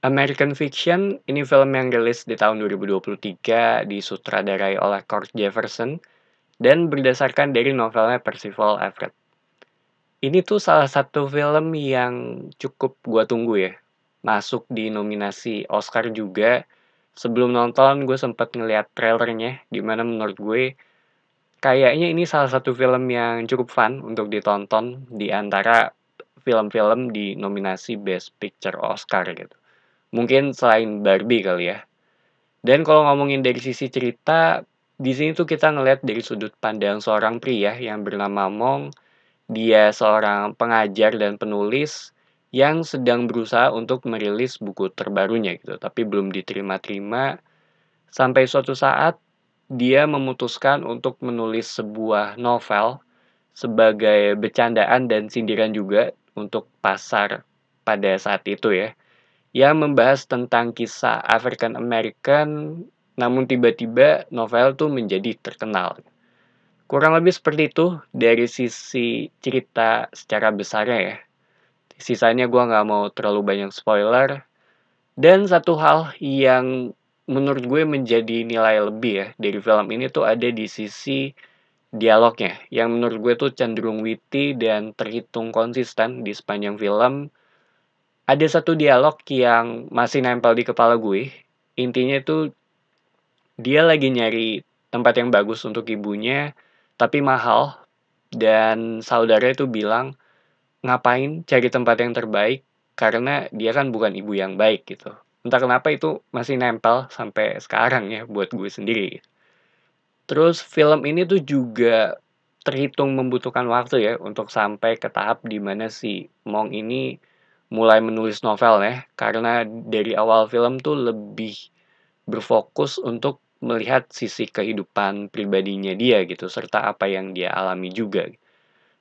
American Fiction ini film yang rilis di tahun 2023, disutradarai oleh Kurt Jefferson dan berdasarkan dari novelnya Percival Everett. Ini tuh salah satu film yang cukup gua tunggu ya, masuk di nominasi Oscar juga. Sebelum nonton gue sempet ngeliat trailernya, di mana menurut gue kayaknya ini salah satu film yang cukup fun untuk ditonton di antara film-film di nominasi Best Picture Oscar gitu. Mungkin selain Barbie kali ya. Dan kalau ngomongin dari sisi cerita, di sini tuh kita ngeliat dari sudut pandang seorang pria yang bernama Mong. Dia seorang pengajar dan penulis yang sedang berusaha untuk merilis buku terbarunya gitu, tapi belum diterima-terima. Sampai suatu saat dia memutuskan untuk menulis sebuah novel sebagai bercandaan dan sindiran juga untuk pasar pada saat itu ya. Yang membahas tentang kisah African American, namun tiba-tiba novel tuh menjadi terkenal. Kurang lebih seperti itu dari sisi cerita secara besarnya ya. Sisanya gua nggak mau terlalu banyak spoiler. Dan satu hal yang menurut gue menjadi nilai lebih ya dari film ini tuh ada di sisi dialognya. Yang menurut gue tuh cenderung witty dan terhitung konsisten di sepanjang film. Ada satu dialog yang masih nempel di kepala gue. Intinya tuh dia lagi nyari tempat yang bagus untuk ibunya, tapi mahal. Dan saudara itu bilang, ngapain cari tempat yang terbaik, karena dia kan bukan ibu yang baik gitu. Entah kenapa itu masih nempel sampai sekarang ya buat gue sendiri. Terus film ini tuh juga terhitung membutuhkan waktu ya untuk sampai ke tahap di mana si Mong ini mulai menulis novel ya. Karena dari awal film tuh lebih berfokus untuk melihat sisi kehidupan pribadinya dia gitu, serta apa yang dia alami juga.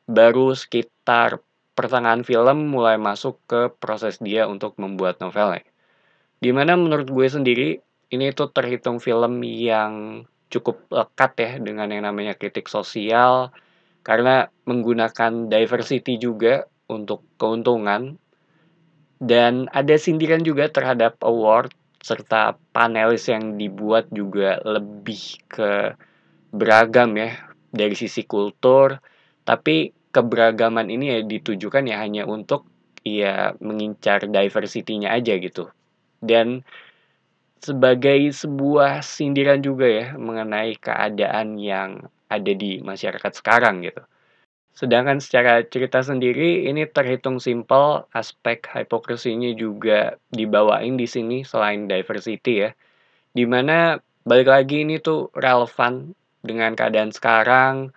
Baru sekitar pertengahan film mulai masuk ke proses dia untuk membuat novelnya. Dimana menurut gue sendiri, ini tuh terhitung film yang cukup lekat ya dengan yang namanya kritik sosial, karena menggunakan diversity juga untuk keuntungan, dan ada sindiran juga terhadap award, serta panelis yang dibuat juga lebih ke beragam ya, dari sisi kultur, tapi keberagaman ini ya ditujukan ya hanya untuk ya mengincar diversity-nya aja gitu. Dan sebagai sebuah sindiran juga ya mengenai keadaan yang ada di masyarakat sekarang gitu. Sedangkan secara cerita sendiri ini terhitung simpel, aspek hipokrisinya juga dibawain di sini selain diversity ya. Di mana balik lagi ini tuh relevan dengan keadaan sekarang,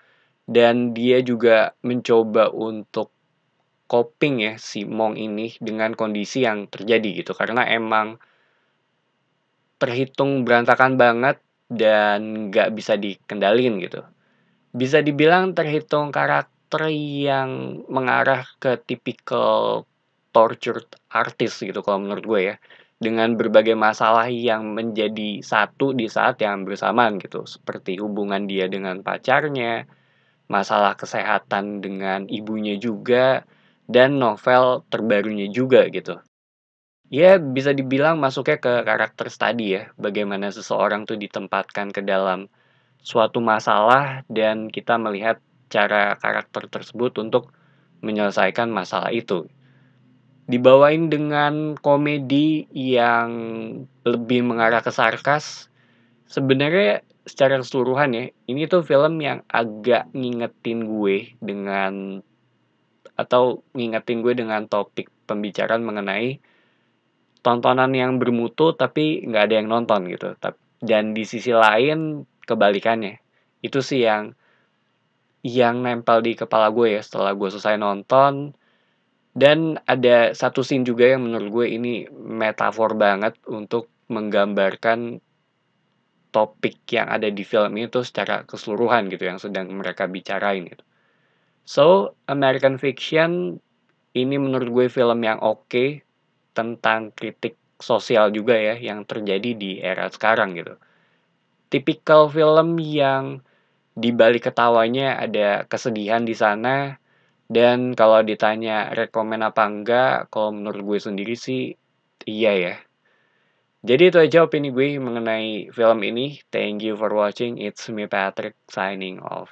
dan dia juga mencoba untuk coping ya si Mong ini dengan kondisi yang terjadi gitu. Karena emang terhitung berantakan banget dan nggak bisa dikendalin gitu. Bisa dibilang terhitung karakter yang mengarah ke tipikal tortured artist gitu kalau menurut gue ya. Dengan berbagai masalah yang menjadi satu di saat yang bersamaan gitu. Seperti hubungan dia dengan pacarnya, masalah kesehatan dengan ibunya juga, dan novel terbarunya juga gitu. Ya, bisa dibilang masuknya ke karakter study ya, bagaimana seseorang tuh ditempatkan ke dalam suatu masalah dan kita melihat cara karakter tersebut untuk menyelesaikan masalah itu. Dibawain dengan komedi yang lebih mengarah ke sarkas. Sebenarnya secara keseluruhan ya, ini tuh film yang agak ngingetin gue dengan dengan topik pembicaraan mengenai tontonan yang bermutu tapi nggak ada yang nonton gitu. Dan di sisi lain kebalikannya. Itu sih yang nempel di kepala gue ya setelah gue selesai nonton. Dan ada satu scene juga yang menurut gue ini metafor banget untuk menggambarkan topik yang ada di film ini tuh secara keseluruhan gitu yang sedang mereka bicarain gitu. So, American Fiction ini menurut gue film yang oke tentang kritik sosial juga ya yang terjadi di era sekarang gitu. Tipikal film yang di balik ketawanya ada kesedihan di sana, dan kalau ditanya rekomen apa enggak, kalau menurut gue sendiri sih iya ya. Jadi itu aja opini gue mengenai film ini. Thank you for watching. It's me Patrick signing off.